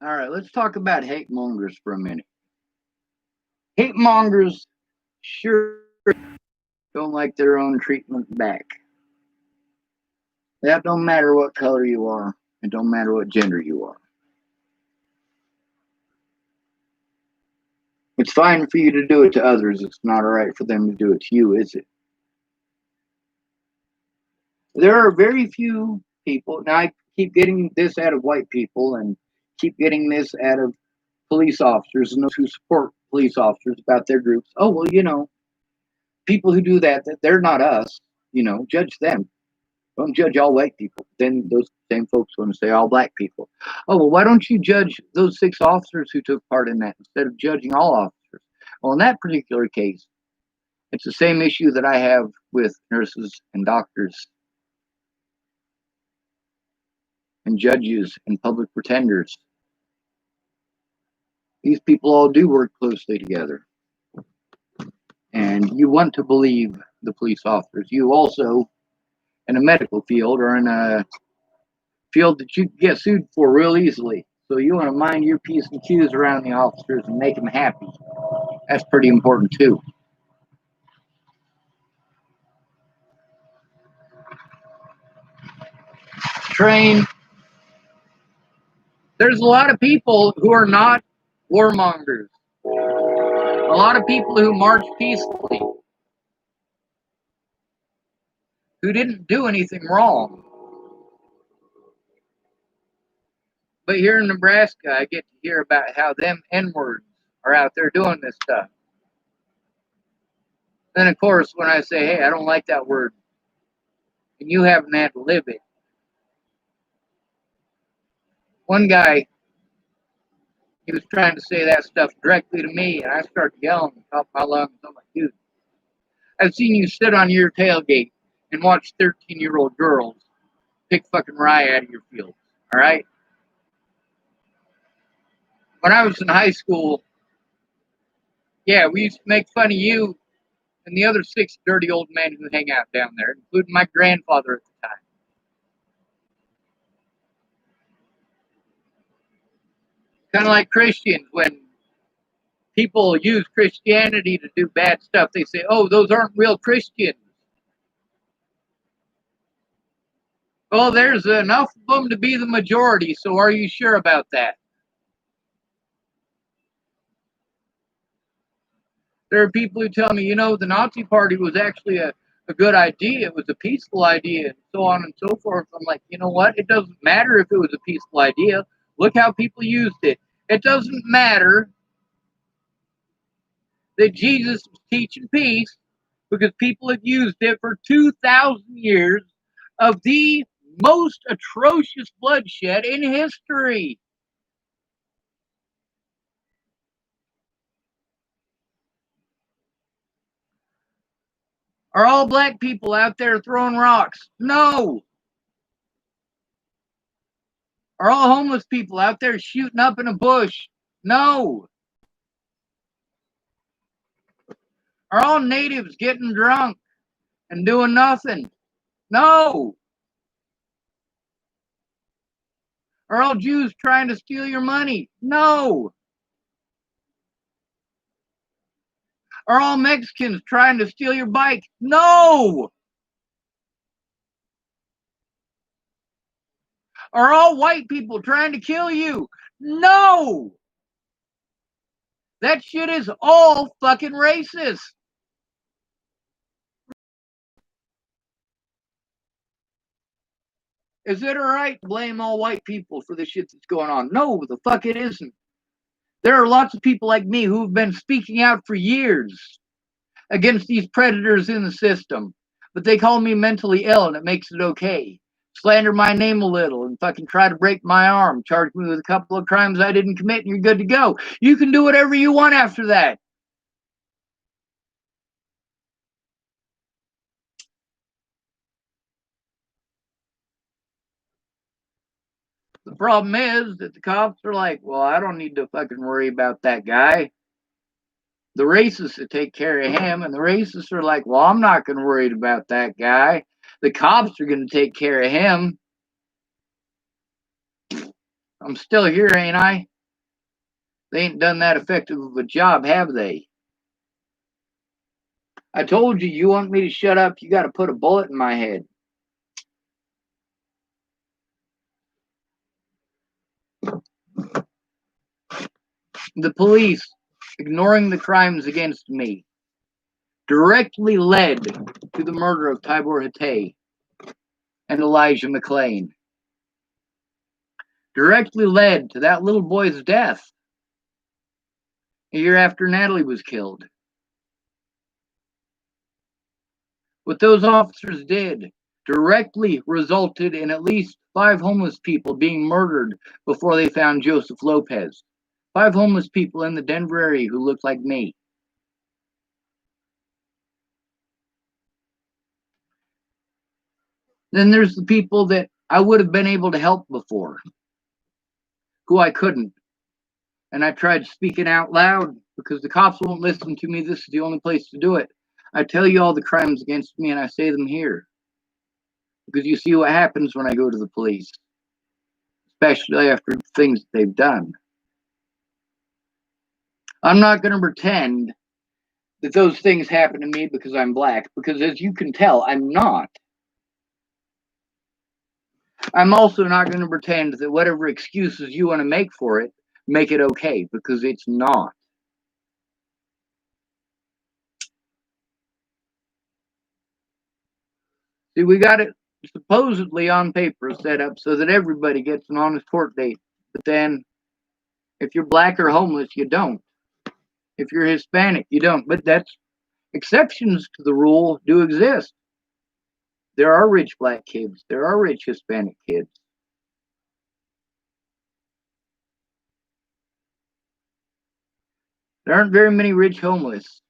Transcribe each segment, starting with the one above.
All right, let's talk about hate mongers for a minute. Hate mongers sure don't like their own treatment back. That don't matter what color you are. It don't matter what gender you are. It's fine for you to do it to others. It's not all right for them to do it to you, is it? There are very few people. Now, I keep getting this out of white people and keep getting this out of police officers and those who support police officers about their groups. Oh, well, people who do that, they're not us. Judge them. Don't judge all white people. Then those same folks want to say all black people. Oh, well, why don't you judge those 6 officers who took part in that instead of judging all officers? Well, in that particular case, it's the same issue that I have with nurses and doctors and judges and public pretenders. These people all do work closely together. And you want to believe the police officers. You also, in a medical field or in a field that you can get sued for real easily. So you want to mind your P's and Q's around the officers and make them happy. That's pretty important too. Train. There's a lot of people who are not warmongers. A lot of people who march peacefully, who didn't do anything wrong. But here in Nebraska, I get to hear about how them N-words are out there doing this stuff. Then, of course, when I say, hey, I don't like that word, and you haven't had to live it. One guy, he was trying to say that stuff directly to me, and I started yelling at the top of my lungs. I'm like, dude, I've seen you sit on your tailgate and watch 13-year-old girls pick fucking rye out of your fields, all right? When I was in high school, yeah, we used to make fun of you and the other 6 dirty old men who hang out down there, including my grandfather at the time. Kind of like Christians, when people use Christianity to do bad stuff, they say, oh, those aren't real Christians. Well, there's enough of them to be the majority, so are you sure about that? There are people who tell me, the Nazi Party was actually a good idea. It was a peaceful idea, and so on and so forth. I'm like, you know what? It doesn't matter if it was a peaceful idea. Look how people used it. It doesn't matter that Jesus was teaching peace because people have used it for 2,000 years of the most atrocious bloodshed in history. Are all black people out there throwing rocks? No. Are all homeless people out there shooting up in a bush? No. Are all natives getting drunk and doing nothing? No. Are all Jews trying to steal your money? No. Are all Mexicans trying to steal your bike? No. Are all white people trying to kill you? No. That shit is all fucking racist. Is it all right to blame all white people for the shit that's going on? No, the fuck it isn't. There are lots of people like me who've been speaking out for years against these predators in the system, but they call me mentally ill and it makes it okay. Slander my name a little and fucking try to break my arm, charge me with a couple of crimes I didn't commit, and you're good to go. You can do whatever you want after that. The problem is that the cops are like, well, I don't need to fucking worry about that guy. The racists that take care of him, and the racists are like, well, I'm not going to worry about that guy. The cops are going to take care of him. I'm still here, ain't I? They ain't done that effective of a job, have they? I told you, you want me to shut up, you got to put a bullet in my head. The police, ignoring the crimes against me, directly led to the murder of Tibor Hatay and Elijah McClain. Directly led to that little boy's death a year after Natalie was killed. What those officers did directly resulted in at least 5 homeless people being murdered before they found Joseph Lopez. 5 homeless people in the Denver area who looked like me. Then there's the people that I would have been able to help before, who I couldn't. And I tried speaking out loud because the cops won't listen to me. This is the only place to do it. I tell you all the crimes against me and I say them here. Because you see what happens when I go to the police, especially after things that they've done. I'm not going to pretend that those things happen to me because I'm black, because as you can tell, I'm not. I'm also not going to pretend that whatever excuses you want to make for it, make it okay, because it's not. See, we got it supposedly on paper set up so that everybody gets an honest court date. But then, if you're black or homeless, you don't. If you're Hispanic, you don't. But that's exceptions to the rule do exist. There are rich black kids. There are rich Hispanic kids. There aren't very many rich homeless.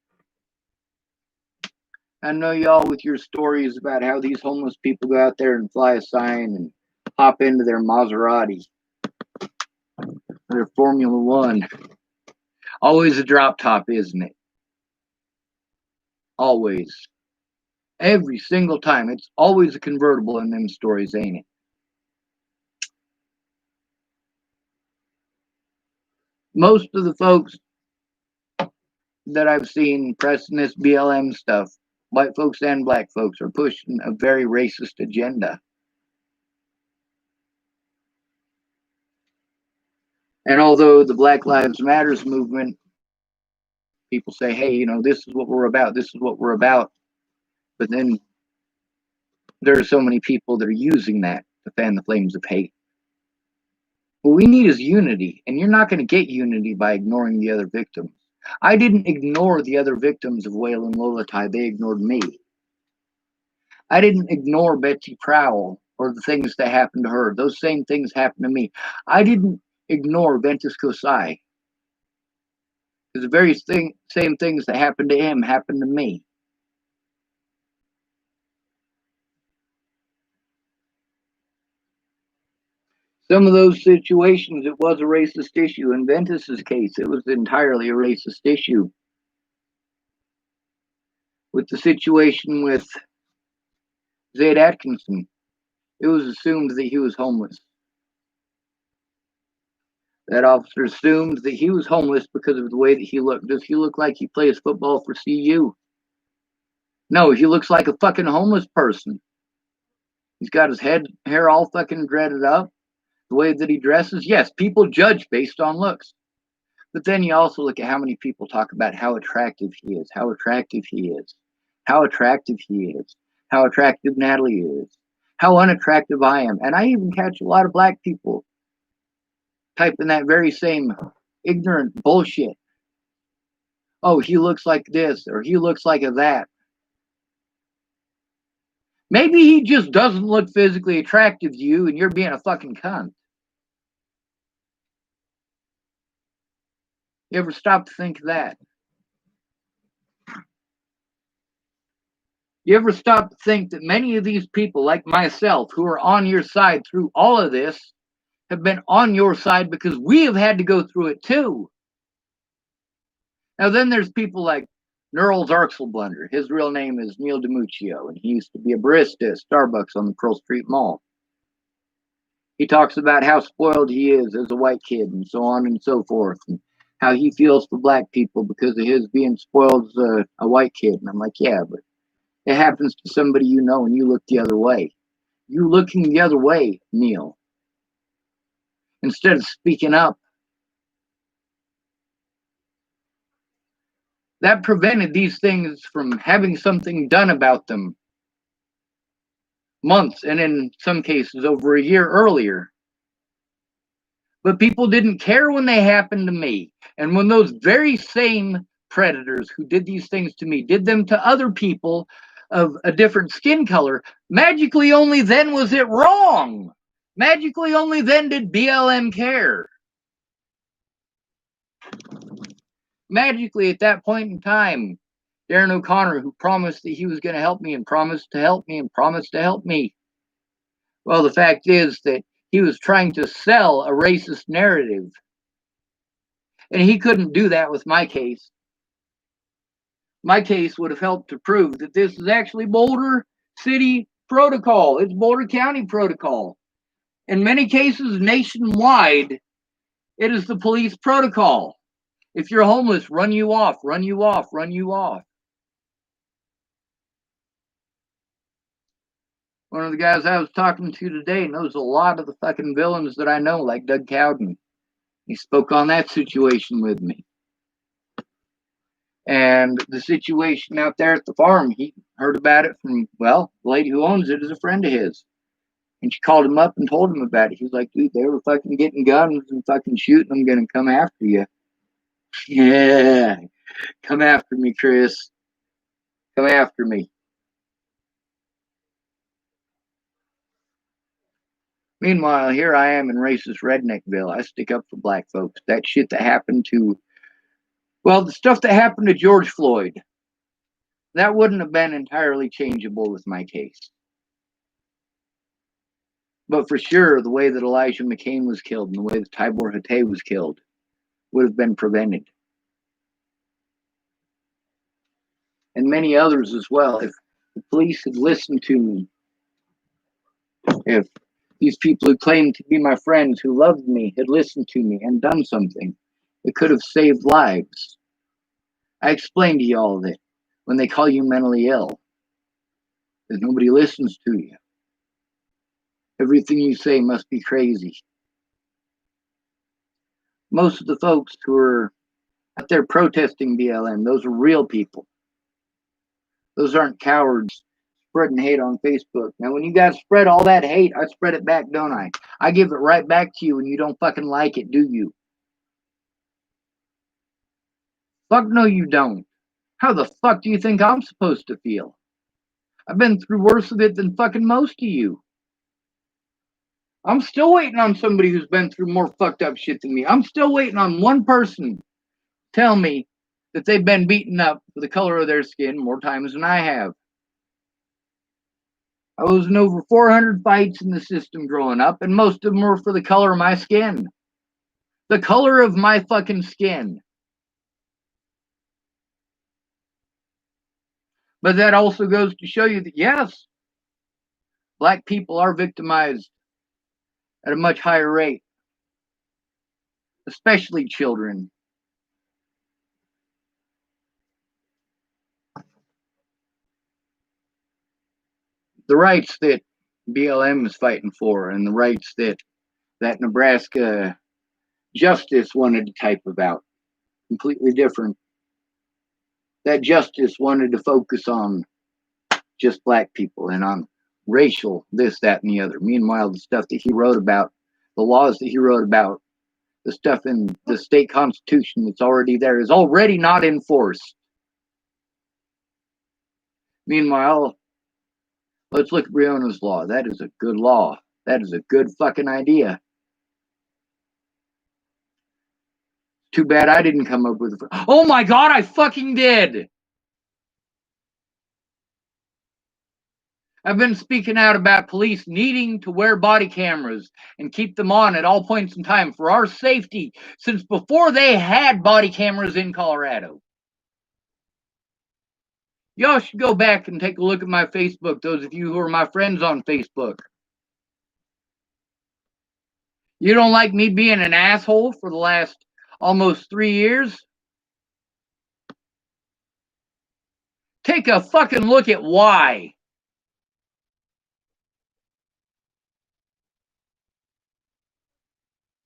I know y'all with your stories about how these homeless people go out there and fly a sign and hop into their Maserati, their Formula One. Always a drop top, isn't it? Always. Every single time. It's always a convertible in them stories, ain't it? Most of the folks that I've seen pressing this BLM stuff, white folks and black folks, are pushing a very racist agenda. And although the Black Lives Matters movement, people say, hey, you know, this is what we're about, this is what we're about. But then there are so many people that are using that to fan the flames of hate. What we need is unity, and you're not going to get unity by ignoring the other victims. I didn't ignore the other victims of Waylon Lolatai, they ignored me. I didn't ignore Betsy Crowell or the things that happened to her. Those same things happened to me. I didn't ignore Ventus Kosai, because the very same things that happened to him happened to me. Some of those situations, it was a racist issue. In Ventus's case, it was entirely a racist issue. With the situation with Zaid Atkinson, it was assumed that he was homeless. That officer assumed that he was homeless because of the way that he looked. Does he look like he plays football for CU? No, he looks like a fucking homeless person. He's got his hair all fucking dreaded up. The way that he dresses, yes, people judge based on looks. But then you also look at how many people talk about how attractive he is, how attractive he is, how attractive he is, how attractive Natalie is, how unattractive I am. And I even catch a lot of black people typing that very same ignorant bullshit. Oh, he looks like this, or he looks like that. Maybe he just doesn't look physically attractive to you and you're being a fucking cunt. You ever stop to think of that? You ever stop to think that many of these people, like myself, who are on your side through all of this, have been on your side because we have had to go through it too? Now, then there's people like Nerl Zarkselblunder. His real name is Neil DiMuccio, and he used to be a barista at Starbucks on the Pearl Street Mall. He talks about how spoiled he is as a white kid and so on and so forth, and how he feels for black people because of his being spoiled as a white kid. And I'm like, yeah, but it happens to somebody you know and you look the other way. You looking the other way, Neil, instead of speaking up. That prevented these things from having something done about them months and in some cases over a year earlier. But people didn't care when they happened to me. And when those very same predators who did these things to me did them to other people of a different skin color, magically only then was it wrong. Magically only then did BLM care. Magically at that point in time, Darren O'Connor, who promised that he was going to help me and promised to help me and promised to help me. Well, the fact is that he was trying to sell a racist narrative. And he couldn't do that with my case. My case would have helped to prove that this is actually Boulder City protocol. It's Boulder County protocol. In many cases nationwide, it is the police protocol. If you're homeless, run you off, run you off, run you off. One of the guys I was talking to today knows a lot of the fucking villains that I know, like Doug Cowden. He spoke on that situation with me. And the situation out there at the farm, he heard about it from, well, the lady who owns it is a friend of his. And she called him up and told him about it. He's like, dude, they were fucking getting guns and fucking shooting. I'm going to come after you. Yeah, come after me, Chris. Come after me. Meanwhile, here I am in racist Redneckville. I stick up for black folks. That shit that happened to, well, the stuff that happened to George Floyd, that wouldn't have been entirely changeable with my case. But for sure, the way that Elijah McCain was killed and the way that Tibor Hatay was killed would have been prevented. And many others as well. If the police had listened to me, if these people who claimed to be my friends, who loved me, had listened to me and done something, it could have saved lives. I explained to you all of it. When they call you mentally ill, because nobody listens to you. Everything you say must be crazy. Most of the folks who are out there protesting BLM, those are real people. Those aren't cowards spreading hate on Facebook. Now, when you guys spread all that hate, I spread it back, don't I? I give it right back to you, and you don't fucking like it, do you? Fuck no, you don't. How the fuck do you think I'm supposed to feel? I've been through worse of it than fucking most of you. I'm still waiting on somebody who's been through more fucked up shit than me. I'm still waiting on one person tell me that they've been beaten up for the color of their skin more times than I have. I was in over 400 fights in the system growing up, and most of them were for the color of my skin. The color of my fucking skin. But that also goes to show you that, yes, black people are victimized at a much higher rate, especially children. The rights that BLM is fighting for and the rights that Nebraska justice wanted to type about, completely different. That justice wanted to focus on just black people and on racial this, that, and the other. Meanwhile, the stuff that he wrote about, the laws that he wrote about, the stuff in the state constitution that's already there is already not enforced. Meanwhile, let's look at Breonna's law. That is a good law. That is a good fucking idea. Too bad I didn't come up with it. Oh my God, I fucking did. I've been speaking out about police needing to wear body cameras and keep them on at all points in time for our safety since before they had body cameras in Colorado. Y'all should go back and take a look at my Facebook, those of you who are my friends on Facebook. You don't like me being an asshole for the last almost 3 years? Take a fucking look at why.